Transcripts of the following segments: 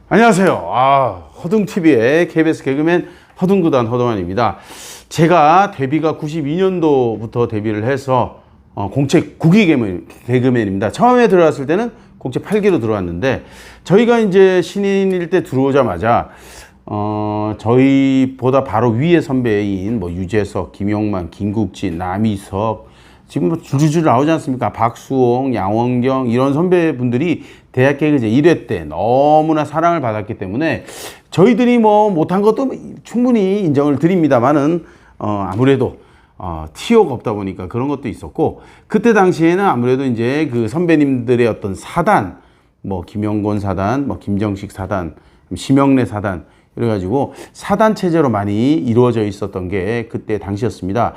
안녕하세요. 허둥TV의 KBS 개그맨 허둥구단 허동환입니다. 제가 데뷔가 92년도부터 데뷔를 해서 공채 9기 개그맨입니다. 처음에 들어왔을 때는 공채 8기로 들어왔는데, 저희가 이제 신인일 때 들어오자마자 저희보다 바로 위에 선배인 뭐 유재석, 김용만, 김국진, 남희석, 지금 뭐 줄줄줄 나오지 않습니까? 박수홍, 양원경 이런 선배분들이 대학 개그제 1회 때 너무나 사랑을 받았기 때문에 저희들이 뭐 못한 것도 충분히 인정을 드립니다만은 아무래도 티오가 없다 보니까 그런 것도 있었고, 그때 당시에는 아무래도 이제 그 선배님들의 어떤 사단, 뭐 김영곤 사단, 뭐 김정식 사단, 심영래 사단, 그래가지고 사단 체제로 많이 이루어져 있었던 게 그때 당시였습니다.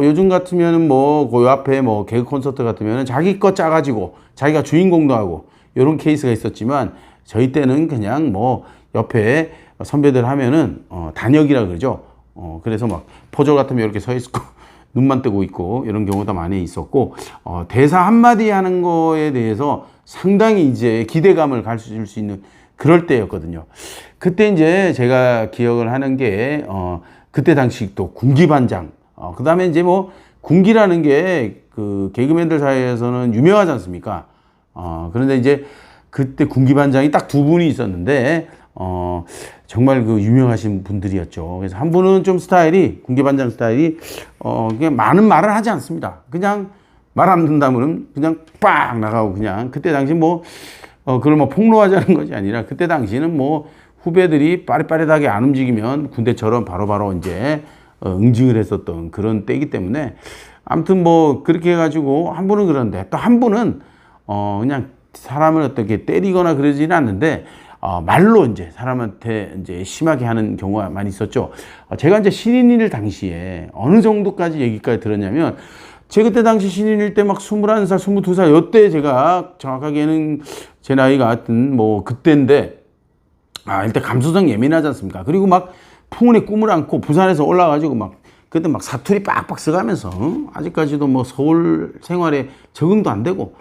요즘 같으면은 뭐 그 앞에 뭐 개그 콘서트 같으면은 자기 거 짜가지고 자기가 주인공도 하고 이런 케이스가 있었지만, 저희 때는 그냥 뭐 옆에 선배들 하면은 단역이라 그러죠. 그래서 막 포저 같으면 이렇게 서 있고 눈만 뜨고 있고 이런 경우도 많이 있었고, 대사 한마디 하는 거에 대해서 상당히 이제 기대감을 가질 수 있는 그럴 때였거든요. 그때 이제 제가 기억을 하는 게 그때 당시 또 군기반장, 그 다음에 이제 뭐 군기라는 게 그 개그맨들 사이에서는 유명하지 않습니까? 그런데 이제 그때 군기반장이 딱 두 분이 있었는데 정말 그 유명하신 분들이었죠. 그래서 한 분은 좀 스타일이, 군기반장 스타일이 그냥 많은 말을 하지 않습니다. 그냥 말 안 듣는다면 그냥 빡 나가고, 그냥 그때 당시 뭐 그걸 뭐 폭로하자는 것이 아니라, 그때 당시는 뭐 후배들이 빠릿빠릿하게 안 움직이면 군대처럼 바로바로 이제 응징을 했었던 그런 때이기 때문에, 아무튼 뭐 그렇게 해가지고 한 분은 그런데, 또 한 분은 그냥 사람을 어떻게 때리거나 그러지는 않는데 말로 이제 사람한테 이제 심하게 하는 경우가 많이 있었죠. 제가 이제 신인일 당시에 어느 정도까지 얘기까지 들었냐면, 제가 그때 당시 신인일 때 막 21살, 22살 요때, 제가 정확하게는 제 나이가 하여튼 뭐 그때인데, 일단 감수성 예민하지 않습니까? 그리고 막 풍운의 꿈을 안고 부산에서 올라가지고 막 그때 막 사투리 빡빡 써가면서 아직까지도 뭐 서울 생활에 적응도 안 되고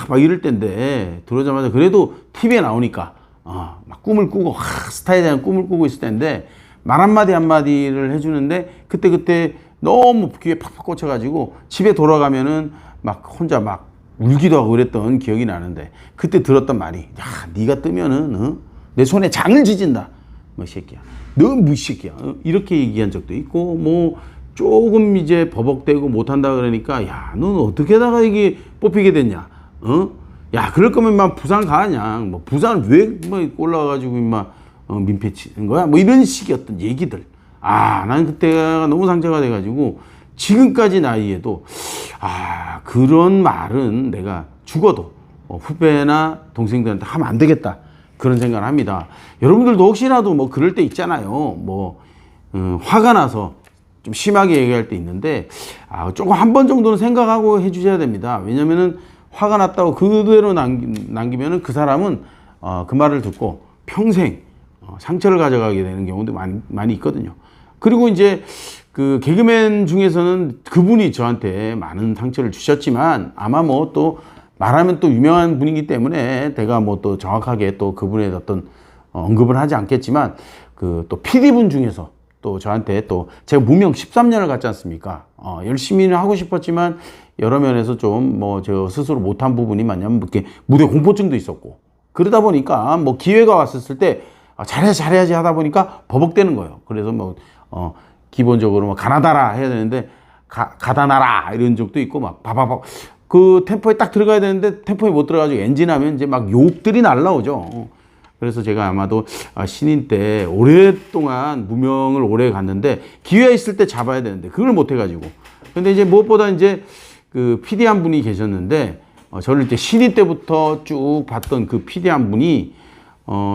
막 이럴 때인데, 들어오자마자 그래도 TV에 나오니까 막 꿈을 꾸고 스타에 대한 꿈을 꾸고 있을 때인데, 말 한마디 한마디를 해주는데 그때 너무 귀에 팍팍 꽂혀가지고 집에 돌아가면은 막 혼자 막 울기도 하고 그랬던 기억이 나는데, 그때 들었던 말이, 야, 네가 뜨면은 내 손에 장을 지진다, 뭐 새끼야, 너 무새끼야, 이렇게 얘기한 적도 있고, 뭐 조금 이제 버벅대고 못한다 그러니까, 야, 넌 어떻게 하다가 이게 뽑히게 됐냐, 야, 그럴 거면 막 부산 가냐, 뭐 부산 왜 뭐 올라가가지고 임마 민폐 치는 거야, 뭐 이런 식의 어떤 얘기들. 난 그때가 너무 상처가 돼가지고 지금까지 나이에도 그런 말은 내가 죽어도 후배나 동생들한테 하면 안 되겠다, 그런 생각을 합니다. 여러분들도 혹시라도 뭐 그럴 때 있잖아요. 뭐 화가 나서 좀 심하게 얘기할 때 있는데, 조금 한 번 정도는 생각하고 해주셔야 됩니다. 왜냐면은 화가 났다고 그대로 남기면은 그 사람은 그 말을 듣고 평생 상처를 가져가게 되는 경우도 많이 있거든요. 그리고 이제 그 개그맨 중에서는 그분이 저한테 많은 상처를 주셨지만, 아마 뭐 또 말하면 또 유명한 분이기 때문에 제가 뭐 또 정확하게 또 그분의 어떤 언급을 하지 않겠지만, 그 또 PD분 중에서 또 저한테, 또 제가 무명 13년을 갔지 않습니까? 열심히는 하고 싶었지만 여러 면에서 좀 뭐 저 스스로 못한 부분이 많냐면, 이렇게 무대 공포증도 있었고, 그러다 보니까 뭐 기회가 왔었을 때 잘해야지 하다 보니까 버벅대는 거예요. 그래서 뭐 기본적으로 뭐 가나다라 해야 되는데 가다나라 이런 적도 있고, 막 바바바 그 템포에 딱 들어가야 되는데 템포에 못 들어가지고 엔진하면 이제 막 욕들이 날라오죠. 그래서 제가 아마도 신인 때 오랫동안 무명을 오래 갔는데, 기회가 있을 때 잡아야 되는데 그걸 못 해가지고. 근데 이제 무엇보다 이제 그 PD 한 분이 계셨는데, 저를 이제 신인 때부터 쭉 봤던 그 PD 한 분이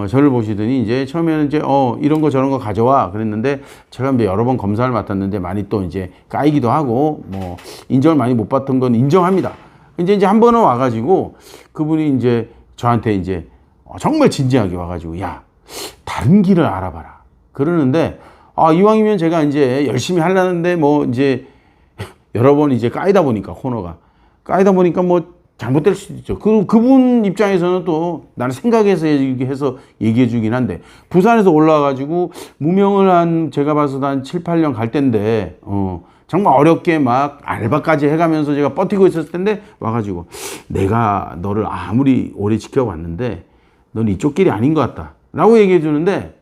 저를 보시더니 이제 처음에는 이제 이런 거 저런 거 가져와 그랬는데, 제가 이제 여러 번 검사를 맡았는데 많이 또 이제 까이기도 하고, 뭐 인정을 많이 못 받던 건 인정합니다. 이제 한 번은 와가지고 그분이 이제 저한테 이제 정말 진지하게 와가지고, 야, 다른 길을 알아봐라 그러는데, 이왕이면 제가 이제 열심히 하려는데 뭐 이제 여러 번 이제 까이다 보니까, 코너가 까이다 보니까 뭐 잘못될 수도 있죠. 그분 입장에서는 또 나는 생각해서 해서 얘기해 주긴 한데, 부산에서 올라와가지고 무명을 제가 봐서도 한 7, 8년 갈 때인데, 정말 어렵게 막 알바까지 해가면서 제가 버티고 있었을 텐데, 와가지고 내가 너를 아무리 오래 지켜봤는데, 넌 이쪽 길이 아닌 것 같다. 라고 얘기해 주는데,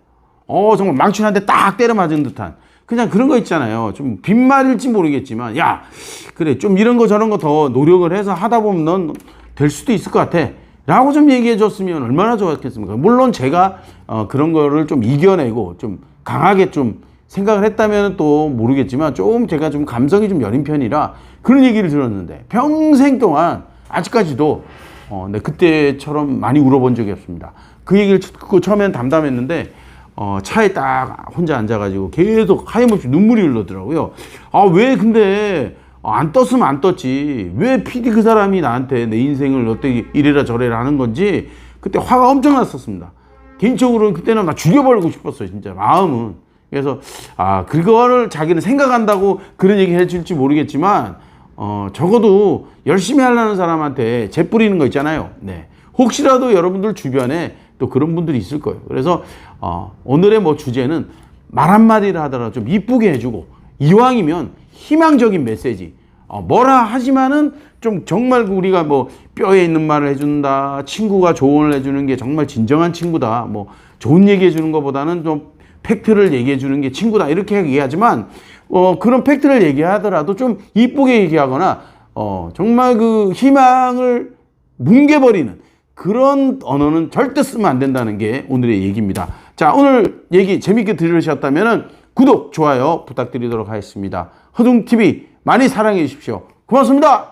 정말 망치 한 대 딱 때려 맞은 듯한, 그냥 그런 거 있잖아요. 좀 빈말일지 모르겠지만, 야, 그래, 좀 이런 거 저런 거 더 노력을 해서 하다 보면 넌 될 수도 있을 것 같아. 라고 좀 얘기해 줬으면 얼마나 좋았겠습니까? 물론 제가 그런 거를 좀 이겨내고 좀 강하게 좀 생각을 했다면 또 모르겠지만, 좀 제가 좀 감성이 좀 여린 편이라 그런 얘기를 들었는데, 평생 동안 아직까지도 네, 그때처럼 많이 울어본 적이 없습니다. 그 얘기를 듣고 처음에는 담담했는데, 차에 딱 혼자 앉아가지고 계속 하염없이 눈물이 흘러더라고요. 왜 근데 안 떴으면 안 떴지. 왜 PD 그 사람이 나한테 내 인생을 어떻게 이래라 저래라 하는 건지 그때 화가 엄청 났었습니다. 개인적으로는 그때는 막 죽여버리고 싶었어요. 진짜 마음은. 그래서 그거를 자기는 생각한다고 그런 얘기 해줄지 모르겠지만, 적어도 열심히 하려는 사람한테 재 뿌리는 거 있잖아요. 네. 혹시라도 여러분들 주변에 또 그런 분들이 있을 거예요. 그래서 오늘의 뭐 주제는 말 한마디를 하더라도 좀 이쁘게 해주고, 이왕이면 희망적인 메시지, 뭐라 하지만은 좀 정말 우리가 뭐 뼈에 있는 말을 해준다, 친구가 조언을 해주는 게 정말 진정한 친구다, 뭐 좋은 얘기 해주는 것보다는 좀 팩트를 얘기해 주는 게 친구다, 이렇게 얘기하지만, 그런 팩트를 얘기하더라도 좀 이쁘게 얘기하거나, 정말 그 희망을 뭉개버리는 그런 언어는 절대 쓰면 안 된다는 게 오늘의 얘기입니다. 자, 오늘 얘기 재밌게 들으셨다면 구독, 좋아요 부탁드리도록 하겠습니다. 허둥TV 많이 사랑해 주십시오. 고맙습니다.